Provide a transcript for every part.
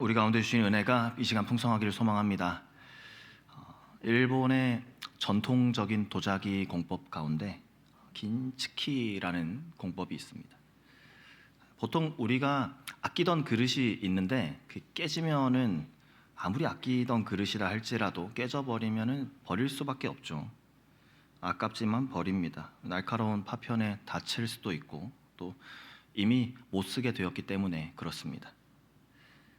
우리 가운데 주신 은혜가 이 시간 풍성하기를 소망합니다. 일본의 전통적인 도자기 공법 가운데 긴츠키라는 공법이 있습니다. 보통 우리가 아끼던 그릇이 있는데 그 깨지면은 아무리 아끼던 그릇이라 할지라도 깨져버리면은 버릴 수밖에 없죠. 아깝지만 버립니다. 날카로운 파편에 다칠 수도 있고 또 이미 못 쓰게 되었기 때문에 그렇습니다.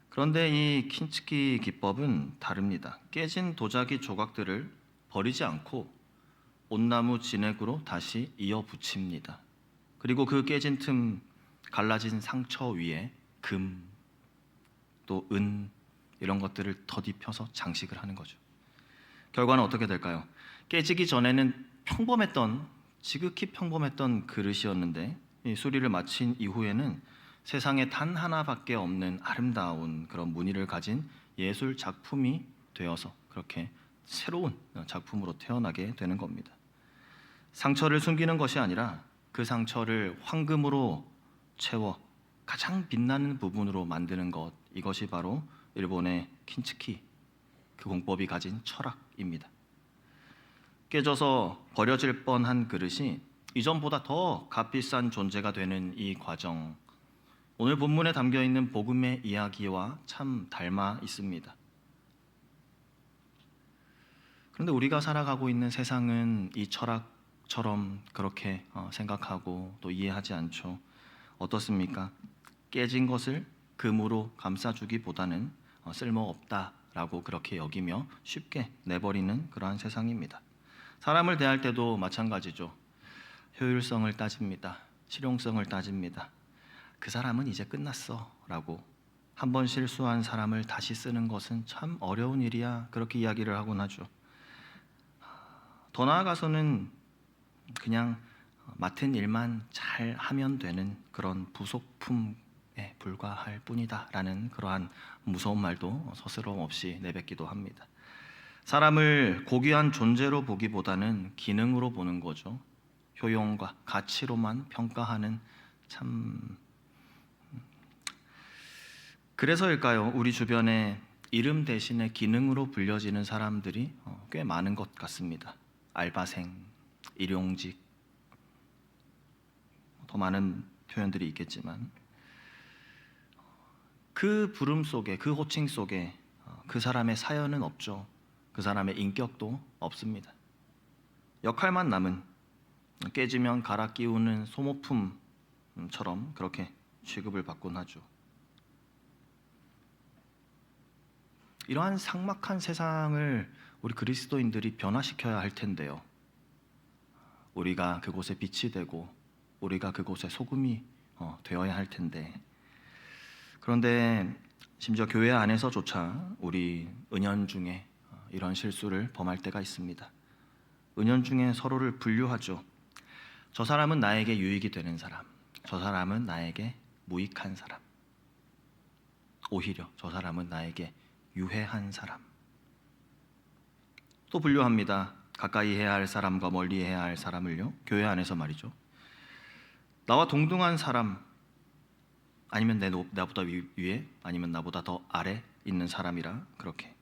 그런데 이 킨츠키 기법은 다릅니다. 깨진 도자기 조각들을 버리지 않고 온나무 진액으로 다시 이어 붙입니다. 그리고 그 깨진 틈 갈라진 상처 위에 금, 또 은 이런 것들을 덧입혀서 장식을 하는 거죠. 결과는 어떻게 될까요? 깨지기 전에는 지극히 평범했던 그릇이었는데 이 수리를 마친 이후에는 세상에 단 하나밖에 없는 아름다운 그런 무늬를 가진 예술 작품이 되어서 그렇게 새로운 작품으로 태어나게 되는 겁니다. 상처를 숨기는 것이 아니라 그 상처를 황금으로 채워 가장 빛나는 부분으로 만드는 것, 이것이 바로 일본의 킨츠키, 그 공법이 가진 철학입니다. 깨져서 버려질 뻔한 그릇이 이전보다 더 값비싼 존재가 되는 이 과정, 오늘 본문에 담겨있는 복음의 이야기와 참 닮아 있습니다. 그런데 우리가 살아가고 있는 세상은 이 철학처럼 그렇게 생각하고 또 이해하지 않죠. 어떻습니까? 깨진 것을 금으로 감싸주기보다는 쓸모없다라고 그렇게 여기며 쉽게 내버리는 그러한 세상입니다. 사람을 대할 때도 마찬가지죠. 효율성을 따집니다. 실용성을 따집니다. 그 사람은 이제 끝났어 라고, 한 번 실수한 사람을 다시 쓰는 것은 참 어려운 일이야, 그렇게 이야기를 하곤 하죠. 더 나아가서는 그냥 맡은 일만 잘 하면 되는 그런 부속품에 불과할 뿐이다 라는 그러한 무서운 말도 서스럼 없이 내뱉기도 합니다. 사람을 고귀한 존재로 보기보다는 기능으로 보는 거죠. 효용과 가치로만 평가하는, 참 그래서일까요? 우리 주변에 이름 대신에 기능으로 불려지는 사람들이 꽤 많은 것 같습니다. 알바생, 일용직, 더 많은 표현들이 있겠지만 그 부름 속에, 그 호칭 속에 그 사람의 사연은 없죠. 그 사람의 인격도 없습니다. 역할만 남은, 깨지면 갈아 끼우는 소모품처럼 그렇게 취급을 받곤 하죠. 이러한 삭막한 세상을 우리 그리스도인들이 변화시켜야 할 텐데요. 우리가 그곳에 빛이 되고 우리가 그곳에 소금이 되어야 할 텐데, 그런데 심지어 교회 안에서조차 우리 은연중에 이런 실수를 범할 때가 있습니다. 은연중에 서로를 분류하죠. 저 사람은 나에게 유익이 되는 사람, 저 사람은 나에게 무익한 사람, 오히려 저 사람은 나에게 유해한 사람. 또 분류합니다. 가까이 해야 할 사람과 멀리 해야 할 사람을요. 교회 안에서 말이죠. 나와 동등한 사람, 아니면 나보다 위에, 아니면 나보다 더 아래 있는 사람이라, 그렇게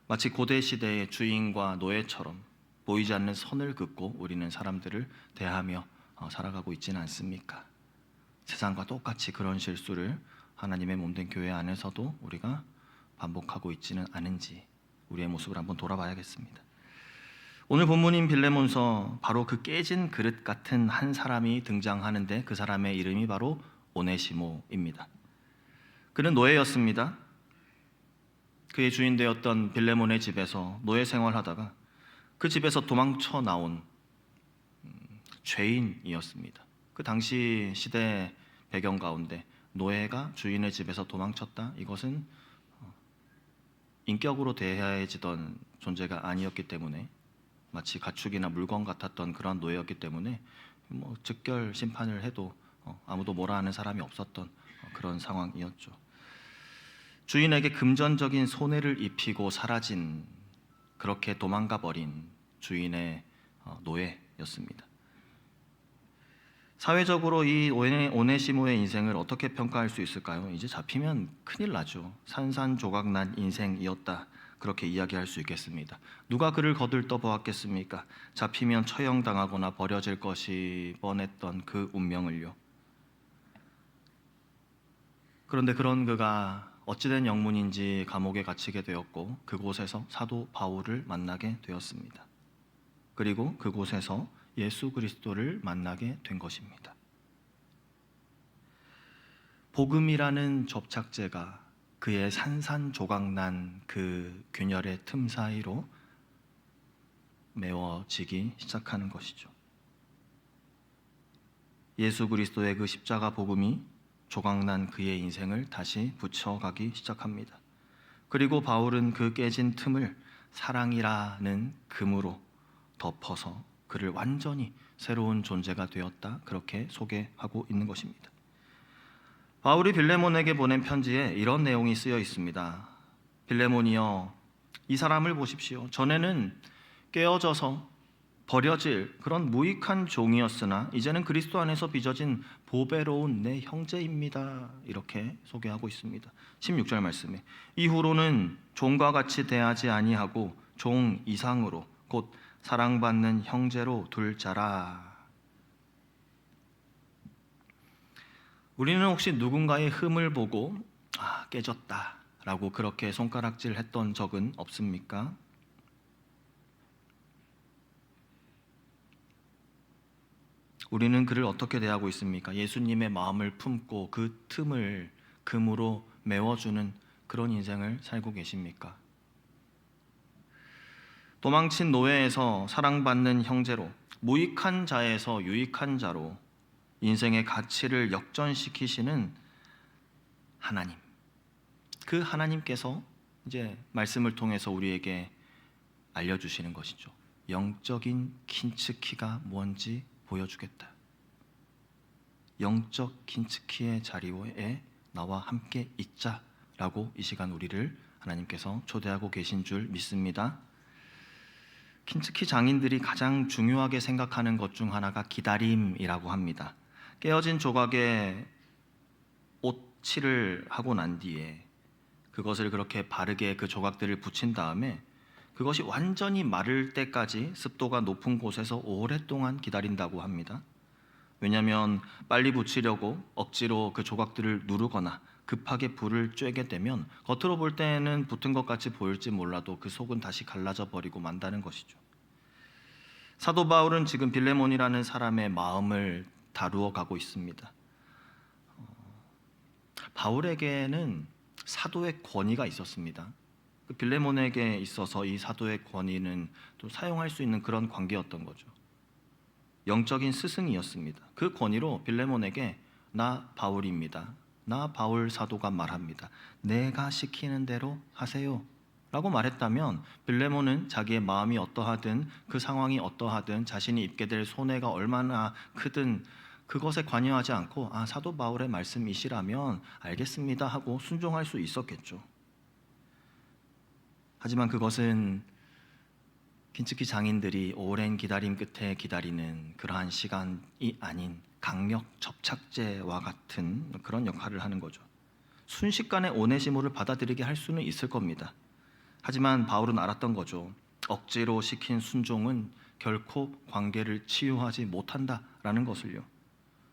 마치 고대 시대의 주인과 노예처럼 보이지 않는 선을 긋고 우리는 사람들을 대하며 살아가고 있지는 않습니까? 세상과 똑같이 그런 실수를 하나님의 몸된 교회 안에서도 우리가 반복하고 있지는 않은지 우리의 모습을 한번 돌아봐야겠습니다. 오늘 본문인 빌레몬서, 바로 그 깨진 그릇 같은 한 사람이 등장하는데 그 사람의 이름이 바로 오네시모입니다. 그는 노예였습니다. 그의 주인 되었던 빌레몬의 집에서 노예 생활하다가 그 집에서 도망쳐 나온 죄인이었습니다. 그 당시 시대 배경 가운데 노예가 주인의 집에서 도망쳤다, 이것은 인격으로 대해지던 존재가 아니었기 때문에, 마치 가축이나 물건 같았던 그런 노예였기 때문에 즉결 심판을 해도 아무도 뭐라 하는 사람이 없었던 그런 상황이었죠. 주인에게 금전적인 손해를 입히고 사라진, 그렇게 도망가 버린 주인의 노예였습니다. 사회적으로 이 오네시모의 인생을 어떻게 평가할 수 있을까요? 이제 잡히면 큰일 나죠. 산산조각난 인생이었다. 그렇게 이야기할 수 있겠습니다. 누가 그를 거들떠 보았겠습니까? 잡히면 처형당하거나 버려질 것이 뻔했던 그 운명을요. 그런데 그런 그가 어찌된 영문인지 감옥에 갇히게 되었고 그곳에서 사도 바울을 만나게 되었습니다. 그리고 그곳에서 예수 그리스도를 만나게 된 것입니다. 복음이라는 접착제가 그의 산산조각난 그 균열의 틈 사이로 메워지기 시작하는 것이죠. 예수 그리스도의 그 십자가 복음이 조각난 그의 인생을 다시 붙여가기 시작합니다. 그리고 바울은 그 깨진 틈을 사랑이라는 금으로 덮어서 그를 완전히 새로운 존재가 되었다. 그렇게 소개하고 있는 것입니다. 바울이 빌레몬에게 보낸 편지에 이런 내용이 쓰여 있습니다. 빌레몬이여, 이 사람을 보십시오. 전에는 깨어져서 버려질 그런 무익한 종이었으나 이제는 그리스도 안에서 빚어진 보배로운 내 형제입니다. 이렇게 소개하고 있습니다. 16절 말씀에 이후로는 종과 같이 대하지 아니하고 종 이상으로 곧 사랑받는 형제로 둘 자라. 우리는 혹시 누군가의 흠을 보고 깨졌다 라고 그렇게 손가락질 했던 적은 없습니까? 우리는 그를 어떻게 대하고 있습니까? 예수님의 마음을 품고 그 틈을 금으로 메워주는 그런 인생을 살고 계십니까? 도망친 노예에서 사랑받는 형제로, 무익한 자에서 유익한 자로 인생의 가치를 역전시키시는 하나님, 그 하나님께서 이제 말씀을 통해서 우리에게 알려주시는 것이죠. 영적인 킨츠키가 뭔지 보여주겠다. 영적 킨츠키의 자리에 나와 함께 있자라고 이 시간 우리를 하나님께서 초대하고 계신 줄 믿습니다. 킨츠키 장인들이 가장 중요하게 생각하는 것 중 하나가 기다림이라고 합니다. 깨어진 조각에 옷칠을 하고 난 뒤에 그것을 그렇게 바르게 그 조각들을 붙인 다음에 그것이 완전히 마를 때까지 습도가 높은 곳에서 오랫동안 기다린다고 합니다. 왜냐하면 빨리 붙이려고 억지로 그 조각들을 누르거나 급하게 불을 쬐게 되면 겉으로 볼 때는 붙은 것 같이 보일지 몰라도 그 속은 다시 갈라져 버리고 만다는 것이죠. 사도 바울은 지금 빌레몬이라는 사람의 마음을 다루어 가고 있습니다. 바울에게는 사도의 권위가 있었습니다. 그 빌레몬에게 있어서 이 사도의 권위는 또 사용할 수 있는 그런 관계였던 거죠. 영적인 스승이었습니다. 그 권위로 빌레몬에게 나 바울입니다. 나 바울 사도가 말합니다. 내가 시키는 대로 하세요 라고 말했다면 빌레몬은 자기의 마음이 어떠하든 그 상황이 어떠하든 자신이 입게 될 손해가 얼마나 크든 그것에 관여하지 않고 사도 바울의 말씀이시라면 알겠습니다 하고 순종할 수 있었겠죠. 하지만 그것은 킨츠키 장인들이 오랜 기다림 끝에 기다리는 그러한 시간이 아닌 강력 접착제와 같은 그런 역할을 하는 거죠. 순식간에 오네시모를 받아들이게 할 수는 있을 겁니다. 하지만 바울은 알았던 거죠. 억지로 시킨 순종은 결코 관계를 치유하지 못한다라는 것을요.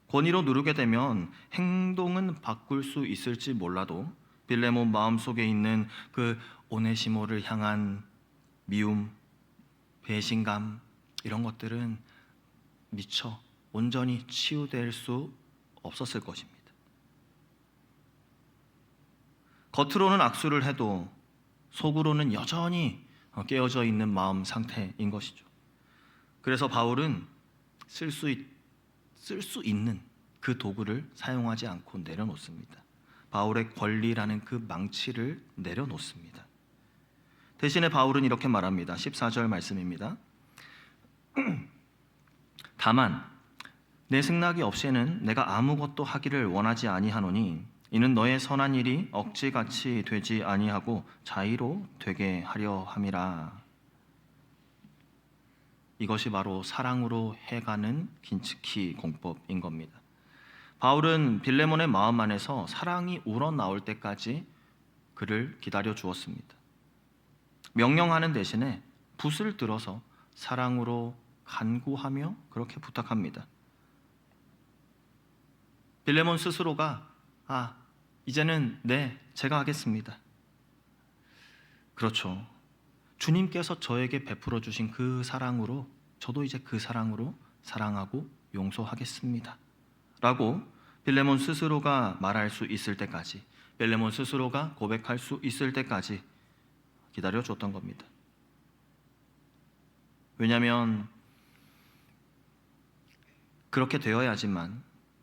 권위로 누르게 되면 행동은 바꿀 수 있을지 몰라도 빌레몬 마음속에 있는 그 오네시모를 향한 미움, 배신감 이런 것들은 미처 온전히 치유될 수 없었을 것입니다. 겉으로는 악수를 해도 속으로는 여전히 깨어져 있는 마음 상태인 것이죠. 그래서 바울은 쓸 수 있는 그 도구를 사용하지 않고 내려놓습니다. 바울의 권리라는 그 망치를 내려놓습니다. 대신에 바울은 이렇게 말합니다. 14절 말씀입니다. 다만 내 승낙이 없이는 내가 아무것도 하기를 원하지 아니하노니 이는 너의 선한 일이 억지같이 되지 아니하고 자의로 되게 하려 함이라. 이것이 바로 사랑으로 해가는 긴츠키 공법인 겁니다. 바울은 빌레몬의 마음 안에서 사랑이 우러나올 때까지 그를 기다려 주었습니다. 명령하는 대신에 붓을 들어서 사랑으로 간구하며 그렇게 부탁합니다. 빌레몬 스스로가 이제는 제가 하겠습니다. 그렇죠. 주님께서 저에게 베풀어 주신 그 사랑으로 저도 이제 그 사랑으로 사랑하고 용서하겠습니다 라고 빌레몬 스스로가 말할 수 있을 때까지, 빌레몬 스스로가 고백할 수 있을 때까지 기다려 줬던 겁니다. 왜냐하면 그렇게 되어야지만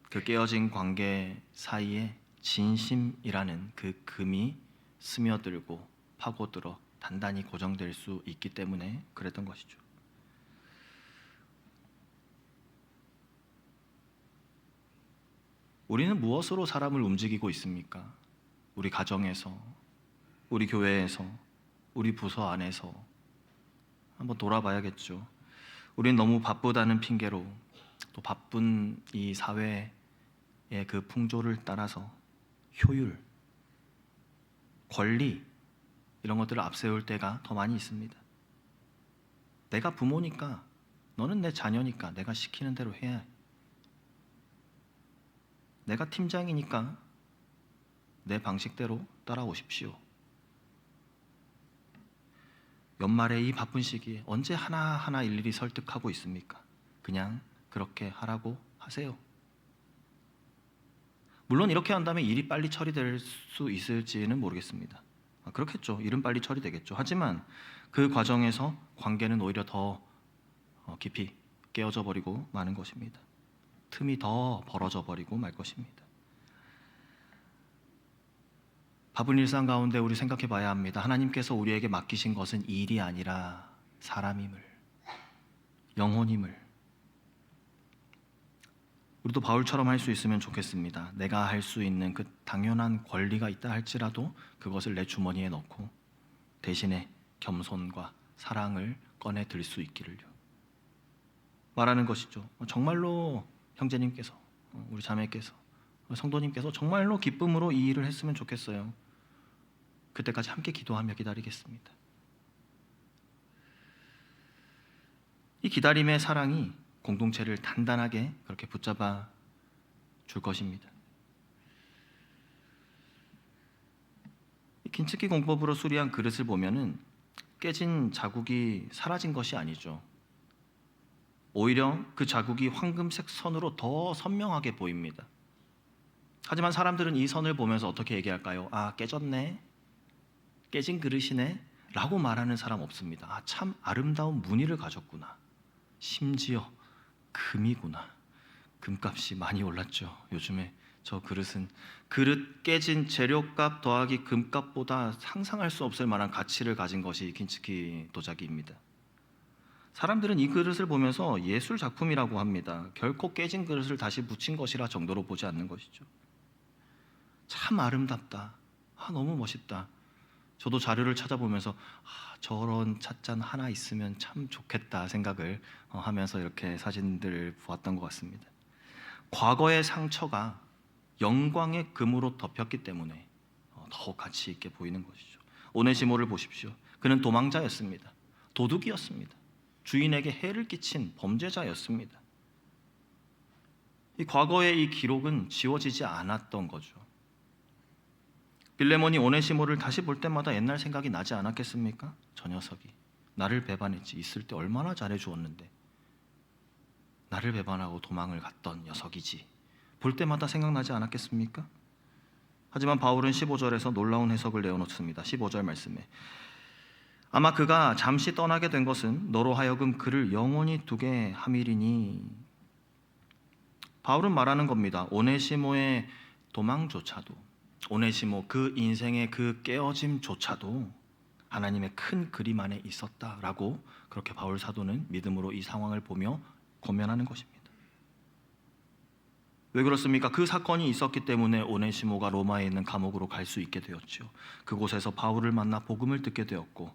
그 깨어진 관계 사이에 진심이라는 그 금이 스며들고 파고들어 단단히 고정될 수 있기 때문에 그랬던 것이죠. 우리는 무엇으로 사람을 움직이고 있습니까? 우리 가정에서, 우리 교회에서, 우리 부서 안에서 한번 돌아봐야겠죠. 우리는 너무 바쁘다는 핑계로 또 바쁜 이 사회의 그 풍조를 따라서 효율, 권리 이런 것들을 앞세울 때가 더 많이 있습니다. 내가 부모니까, 너는 내 자녀니까 내가 시키는 대로 해야 해. 내가 팀장이니까 내 방식대로 따라오십시오. 연말에 이 바쁜 시기에 언제 하나하나 일일이 설득하고 있습니까? 그냥 그렇게 하라고 하세요. 물론 이렇게 한다면 일이 빨리 처리될 수 있을지는 모르겠습니다. 그렇겠죠. 일은 빨리 처리되겠죠. 하지만 그 과정에서 관계는 오히려 더 깊이 깨어져 버리고 마는 것입니다. 틈이 더 벌어져 버리고 말 것입니다. 바쁜 일상 가운데 우리 생각해 봐야 합니다. 하나님께서 우리에게 맡기신 것은 일이 아니라 사람임을, 영혼임을. 우리도 바울처럼 할 수 있으면 좋겠습니다. 내가 할 수 있는 그 당연한 권리가 있다 할지라도 그것을 내 주머니에 넣고 대신에 겸손과 사랑을 꺼내 들 수 있기를요. 말하는 것이죠. 정말로 형제님께서, 우리 자매께서, 성도님께서 정말로 기쁨으로 이 일을 했으면 좋겠어요. 그때까지 함께 기도하며 기다리겠습니다. 이 기다림의 사랑이 공동체를 단단하게 그렇게 붙잡아 줄 것입니다. 이 긴츠키 공법으로 수리한 그릇을 보면은 깨진 자국이 사라진 것이 아니죠. 오히려 그 자국이 황금색 선으로 더 선명하게 보입니다. 하지만 사람들은 이 선을 보면서 어떻게 얘기할까요? 깨졌네, 깨진 그릇이네 라고 말하는 사람 없습니다. 참 아름다운 무늬를 가졌구나, 심지어 금이구나, 금값이 많이 올랐죠. 요즘에 저 그릇은 그릇 깨진 재료값 더하기 금값보다 상상할 수 없을 만한 가치를 가진 것이 긴츠키 도자기입니다. 사람들은 이 그릇을 보면서 예술 작품이라고 합니다. 결코 깨진 그릇을 다시 붙인 것이라 정도로 보지 않는 것이죠. 참 아름답다, 너무 멋있다. 저도 자료를 찾아보면서 저런 찻잔 하나 있으면 참 좋겠다 생각을 하면서 이렇게 사진들을 보았던 것 같습니다. 과거의 상처가 영광의 금으로 덮였기 때문에 더 가치 있게 보이는 것이죠. 오네시모를 보십시오. 그는 도망자였습니다. 도둑이었습니다. 주인에게 해를 끼친 범죄자였습니다. 이 과거의 이 기록은 지워지지 않았던 거죠. 빌레몬이 오네시모를 다시 볼 때마다 옛날 생각이 나지 않았겠습니까? 저 녀석이 나를 배반했지, 있을 때 얼마나 잘해주었는데 나를 배반하고 도망을 갔던 녀석이지, 볼 때마다 생각나지 않았겠습니까? 하지만 바울은 15절에서 놀라운 해석을 내어놓습니다. 15절 말씀에 아마 그가 잠시 떠나게 된 것은 너로 하여금 그를 영원히 두게 함이리니. 바울은 말하는 겁니다. 오네시모의 도망조차도, 오네시모 그 인생의 그 깨어짐조차도 하나님의 큰 그림 안에 있었다라고 그렇게 바울 사도는 믿음으로 이 상황을 보며 고면하는 것입니다. 왜 그렇습니까? 그 사건이 있었기 때문에 오네시모가 로마에 있는 감옥으로 갈 수 있게 되었죠. 그곳에서 바울을 만나 복음을 듣게 되었고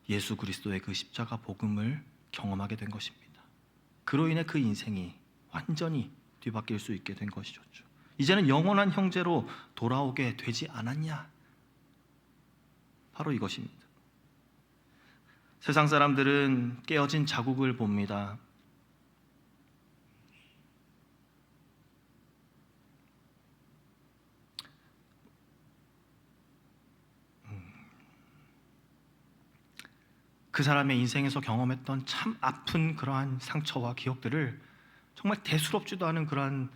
예수 그리스도의 그 십자가 복음을 경험하게 된 것입니다. 그로 인해 그 인생이 완전히 뒤바뀔 수 있게 된 것이죠. 이제는 영원한 형제로 돌아오게 되지 않았냐? 바로 이것입니다. 세상 사람들은 깨어진 자국을 봅니다. 그 사람의 인생에서 경험했던 참 아픈 그러한 상처와 기억들을 정말 대수롭지도 않은 그러한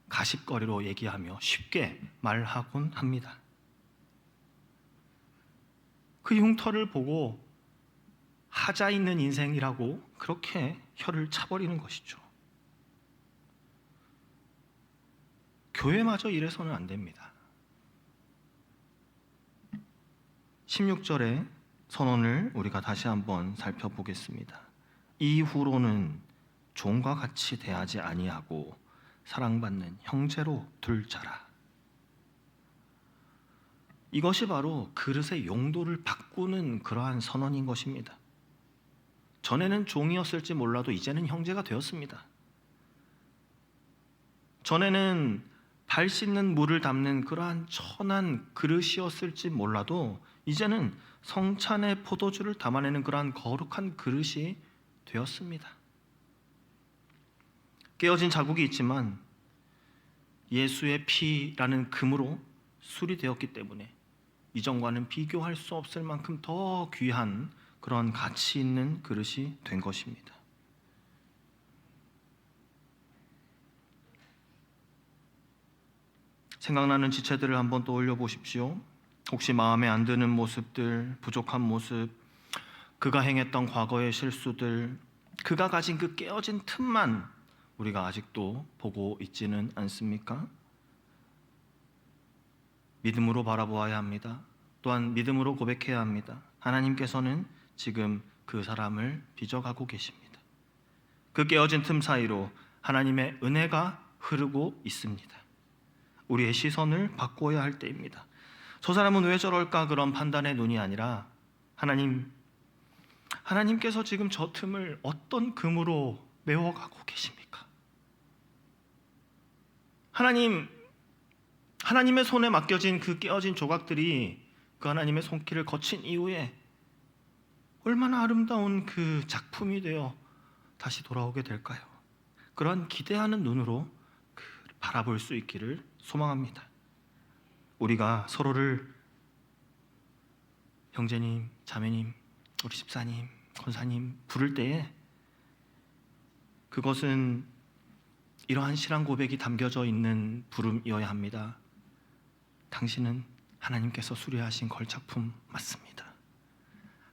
가십거리로 얘기하며 쉽게 말하곤 합니다. 그 흉터를 보고 하자 있는 인생이라고 그렇게 혀를 차버리는 것이죠. 교회마저 이래서는 안 됩니다. 16절의 선언을 우리가 다시 한번 살펴보겠습니다. 이후로는 종과 같이 대하지 아니하고 사랑받는 형제로 둘 자라. 이것이 바로 그릇의 용도를 바꾸는 그러한 선언인 것입니다. 전에는 종이었을지 몰라도 이제는 형제가 되었습니다. 전에는 발 씻는 물을 담는 그러한 천한 그릇이었을지 몰라도 이제는 성찬의 포도주를 담아내는 그러한 거룩한 그릇이 되었습니다. 깨어진 자국이 있지만 예수의 피라는 금으로 수리되었기 때문에 이전과는 비교할 수 없을 만큼 더 귀한 그런 가치 있는 그릇이 된 것입니다. 생각나는 지체들을 한번 떠올려 보십시오. 혹시 마음에 안 드는 모습들, 부족한 모습, 그가 행했던 과거의 실수들, 그가 가진 그 깨어진 틈만 우리가 아직도 보고 있지는 않습니까? 믿음으로 바라보아야 합니다. 또한 믿음으로 고백해야 합니다. 하나님께서는 지금 그 사람을 빚어가고 계십니다. 그 깨어진 틈 사이로 하나님의 은혜가 흐르고 있습니다. 우리의 시선을 바꿔야 할 때입니다. 저 사람은 왜 저럴까 그런 판단의 눈이 아니라 하나님께서 지금 저 틈을 어떤 금으로 메워가고 계십니까? 하나님의 손에 맡겨진 그 깨어진 조각들이 그 하나님의 손길을 거친 이후에 얼마나 아름다운 그 작품이 되어 다시 돌아오게 될까요? 그런 기대하는 눈으로 바라볼 수 있기를 소망합니다. 우리가 서로를 형제님, 자매님, 우리 집사님, 권사님 부를 때에 그것은 이러한 신앙 고백이 담겨져 있는 부름이어야 합니다. 당신은 하나님께서 수리하신 걸작품 맞습니다.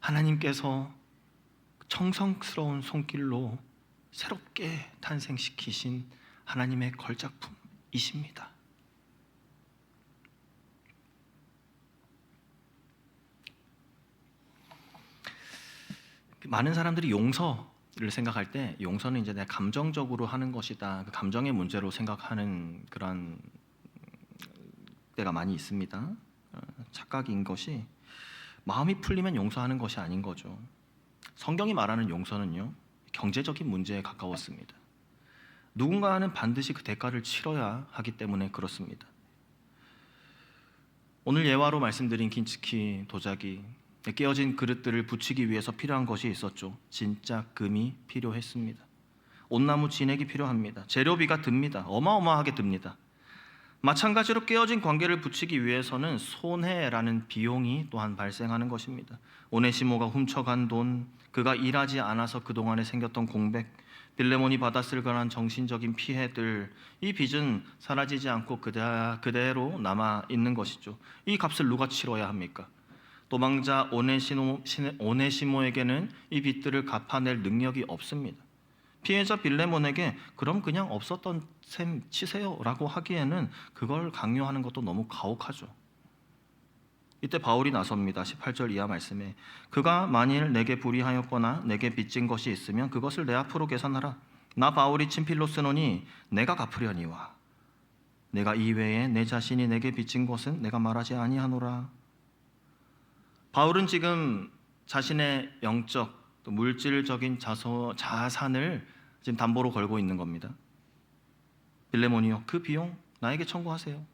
하나님께서 정성스러운 손길로 새롭게 탄생시키신 하나님의 걸작품이십니다. 많은 사람들이 용서를 생각할 때 용서는 이제 내가 감정적으로 하는 것이다. 그 감정의 문제로 생각하는 그런 때가 많이 있습니다. 착각인 것이 마음이 풀리면 용서하는 것이 아닌 거죠. 성경이 말하는 용서는요, 경제적인 문제에 가까웠습니다. 누군가는 반드시 그 대가를 치러야 하기 때문에 그렇습니다. 오늘 예화로 말씀드린 긴츠키 도자기, 깨어진 그릇들을 붙이기 위해서 필요한 것이 있었죠. 진짜 금이 필요했습니다. 온나무 진액이 필요합니다. 재료비가 듭니다. 어마어마하게 듭니다. 마찬가지로 깨어진 관계를 붙이기 위해서는 손해라는 비용이 또한 발생하는 것입니다. 오네시모가 훔쳐간 돈, 그가 일하지 않아서 그동안에 생겼던 공백, 빌레몬이 받았을 그런 정신적인 피해들, 이 빚은 사라지지 않고 그대로 남아 있는 것이죠. 이 값을 누가 치러야 합니까? 도망자 오네시모에게는 이 빚들을 갚아낼 능력이 없습니다. 피해자 빌레몬에게 그럼 그냥 없었던 셈 치세요라고 하기에는 그걸 강요하는 것도 너무 가혹하죠. 이때 바울이 나섭니다. 18절 이하 말씀에 그가 만일 내게 불의하였거나 내게 빚진 것이 있으면 그것을 내 앞으로 계산하라. 나 바울이 친필로 쓰노니 내가 갚으려니와 내가 이외에 내 자신이 내게 빚진 것은 내가 말하지 아니하노라. 바울은 지금 자신의 영적 또 물질적인 자산을 지금 담보로 걸고 있는 겁니다. 빌레몬이요, 그 비용 나에게 청구하세요.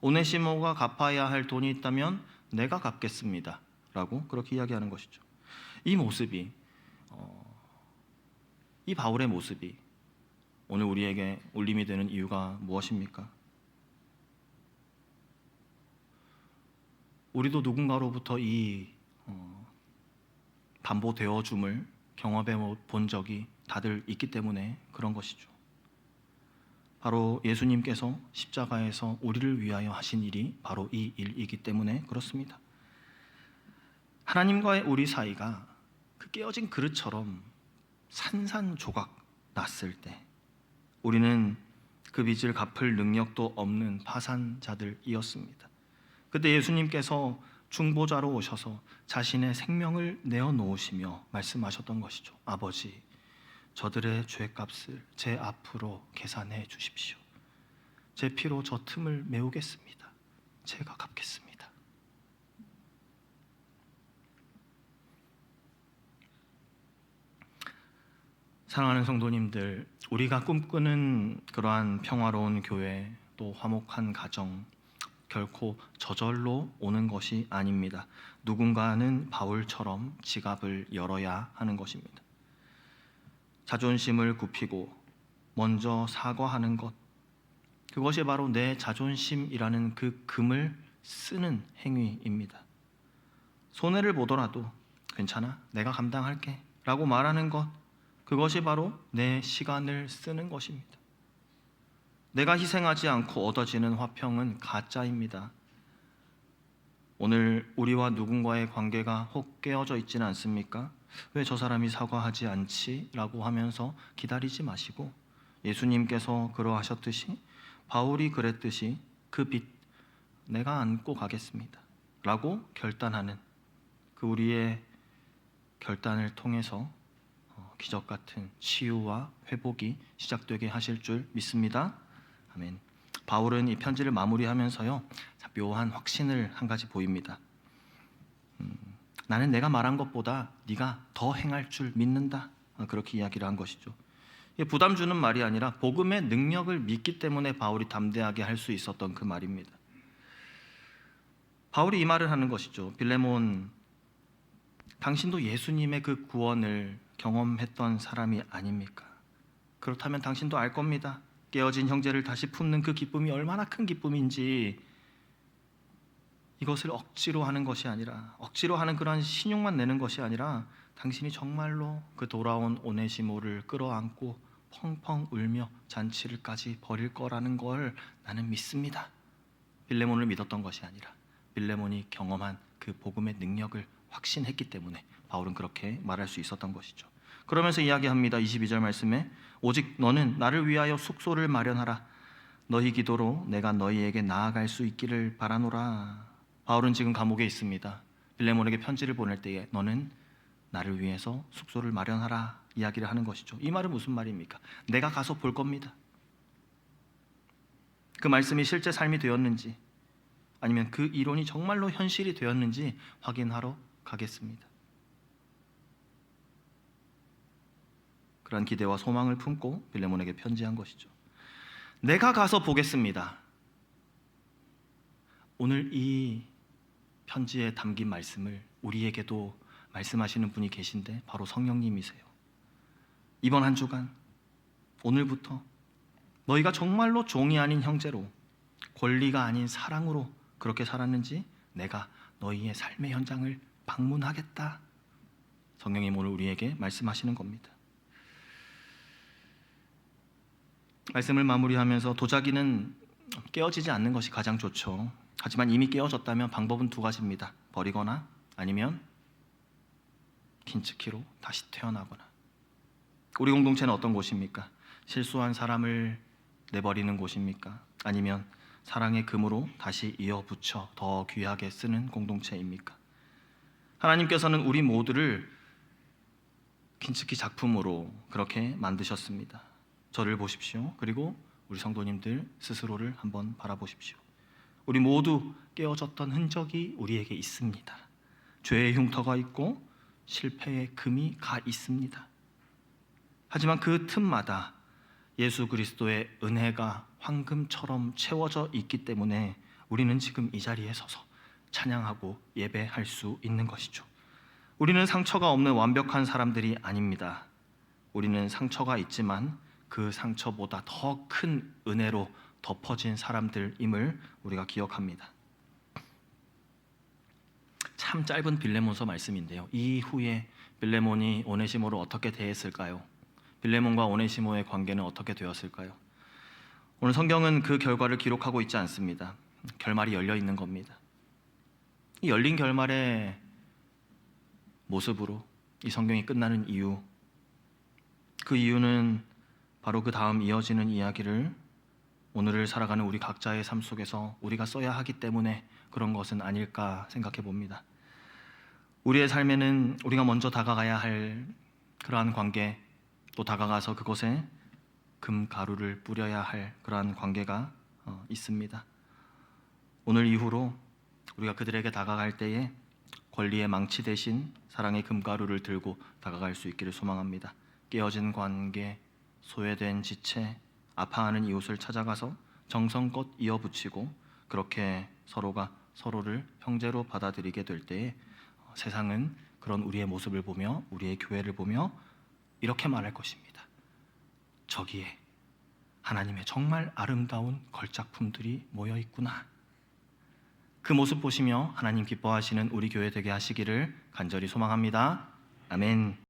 오네시모가 갚아야 할 돈이 있다면 내가 갚겠습니다 라고 그렇게 이야기하는 것이죠. 이 모습이 이 바울의 모습이 오늘 우리에게 울림이 되는 이유가 무엇입니까? 우리도 누군가로부터 이 담보되어 줌을 경험해 본 적이 다들 있기 때문에 그런 것이죠. 바로 예수님께서 십자가에서 우리를 위하여 하신 일이 바로 이 일이기 때문에 그렇습니다. 하나님과의 우리 사이가 그 깨어진 그릇처럼 산산조각 났을 때 우리는 그 빚을 갚을 능력도 없는 파산자들이었습니다. 그때 예수님께서 중보자로 오셔서 자신의 생명을 내어놓으시며 말씀하셨던 것이죠. 아버지, 저들의 죄값을 제 앞으로 계산해 주십시오. 제 피로 저 틈을 메우겠습니다. 제가 갚겠습니다. 사랑하는 성도님들, 우리가 꿈꾸는 그러한 평화로운 교회, 또 화목한 가정, 결코 저절로 오는 것이 아닙니다. 누군가는 바울처럼 지갑을 열어야 하는 것입니다. 자존심을 굽히고 먼저 사과하는 것, 그것이 바로 내 자존심이라는 그 금을 쓰는 행위입니다. 손해를 보더라도 괜찮아, 내가 감당할게 라고 말하는 것, 그것이 바로 내 시간을 쓰는 것입니다. 내가 희생하지 않고 얻어지는 화평은 가짜입니다. 오늘 우리와 누군가의 관계가 혹 깨어져 있지는 않습니까? 왜 저 사람이 사과하지 않지? 라고 하면서 기다리지 마시고 예수님께서 그러하셨듯이 바울이 그랬듯이 그 빚 내가 안고 가겠습니다 라고 결단하는 그 우리의 결단을 통해서 기적 같은 치유와 회복이 시작되게 하실 줄 믿습니다. 아멘. 바울은 이 편지를 마무리하면서요, 묘한 확신을 한 가지 보입니다. 나는 내가 말한 것보다 네가 더 행할 줄 믿는다. 그렇게 이야기를 한 것이죠. 이게 부담 주는 말이 아니라 복음의 능력을 믿기 때문에 바울이 담대하게 할 수 있었던 그 말입니다. 바울이 이 말을 하는 것이죠. 빌레몬, 당신도 예수님의 그 구원을 경험했던 사람이 아닙니까? 그렇다면 당신도 알 겁니다. 깨어진 형제를 다시 품는 그 기쁨이 얼마나 큰 기쁨인지. 이것을 억지로 하는 것이 아니라, 억지로 하는 그런 신용만 내는 것이 아니라 당신이 정말로 그 돌아온 오네시모를 끌어안고 펑펑 울며 잔치를까지 벌일 거라는 걸 나는 믿습니다. 빌레몬을 믿었던 것이 아니라 빌레몬이 경험한 그 복음의 능력을 확신했기 때문에 바울은 그렇게 말할 수 있었던 것이죠. 그러면서 이야기합니다. 22절 말씀에 오직 너는 나를 위하여 숙소를 마련하라. 너희 기도로 내가 너희에게 나아갈 수 있기를 바라노라. 바울은 지금 감옥에 있습니다. 빌레몬에게 편지를 보낼 때에 너는 나를 위해서 숙소를 마련하라 이야기를 하는 것이죠. 이 말은 무슨 말입니까? 내가 가서 볼 겁니다. 그 말씀이 실제 삶이 되었는지 아니면 그 이론이 정말로 현실이 되었는지 확인하러 가겠습니다. 그런 기대와 소망을 품고 빌레몬에게 편지한 것이죠. 내가 가서 보겠습니다. 오늘 이 편지에 담긴 말씀을 우리에게도 말씀하시는 분이 계신데 바로 성령님이세요. 이번 한 주간, 오늘부터 너희가 정말로 종이 아닌 형제로, 권리가 아닌 사랑으로 그렇게 살았는지 내가 너희의 삶의 현장을 방문하겠다. 성령님 오늘 우리에게 말씀하시는 겁니다. 말씀을 마무리하면서 도자기는 깨어지지 않는 것이 가장 좋죠. 하지만 이미 깨어졌다면 방법은 두 가지입니다. 버리거나 아니면 긴츠키로 다시 태어나거나. 우리 공동체는 어떤 곳입니까? 실수한 사람을 내버리는 곳입니까? 아니면 사랑의 금으로 다시 이어붙여 더 귀하게 쓰는 공동체입니까? 하나님께서는 우리 모두를 긴츠키 작품으로 그렇게 만드셨습니다. 저를 보십시오. 그리고 우리 성도님들 스스로를 한번 바라보십시오. 우리 모두 깨어졌던 흔적이 우리에게 있습니다. 죄의 흉터가 있고 실패의 금이 가 있습니다. 하지만 그 틈마다 예수 그리스도의 은혜가 황금처럼 채워져 있기 때문에 우리는 지금 이 자리에 서서 찬양하고 예배할 수 있는 것이죠. 우리는 상처가 없는 완벽한 사람들이 아닙니다. 우리는 상처가 있지만 그 상처보다 더 큰 은혜로 덮어진 사람들임을 우리가 기억합니다. 참 짧은 빌레몬서 말씀인데요. 이후에 빌레몬이 오네시모를 어떻게 대했을까요? 빌레몬과 오네시모의 관계는 어떻게 되었을까요? 오늘 성경은 그 결과를 기록하고 있지 않습니다. 결말이 열려 있는 겁니다. 이 열린 결말의 모습으로 이 성경이 끝나는 이유, 그 이유는 바로 그 다음 이어지는 이야기를 오늘을 살아가는 우리 각자의 삶 속에서 우리가 써야 하기 때문에 그런 것은 아닐까 생각해 봅니다. 우리의 삶에는 우리가 먼저 다가가야 할 그러한 관계, 또 다가가서 그곳에 금가루를 뿌려야 할 그러한 관계가 있습니다. 오늘 이후로 우리가 그들에게 다가갈 때에 권리의 망치 대신 사랑의 금가루를 들고 다가갈 수 있기를 소망합니다. 깨어진 관계, 소외된 지체, 아파하는 이웃을 찾아가서 정성껏 이어붙이고 그렇게 서로가 서로를 형제로 받아들이게 될 때에 세상은 그런 우리의 모습을 보며 우리의 교회를 보며 이렇게 말할 것입니다. 저기에 하나님의 정말 아름다운 걸작품들이 모여 있구나. 그 모습 보시며 하나님 기뻐하시는 우리 교회 되게 하시기를 간절히 소망합니다. 아멘.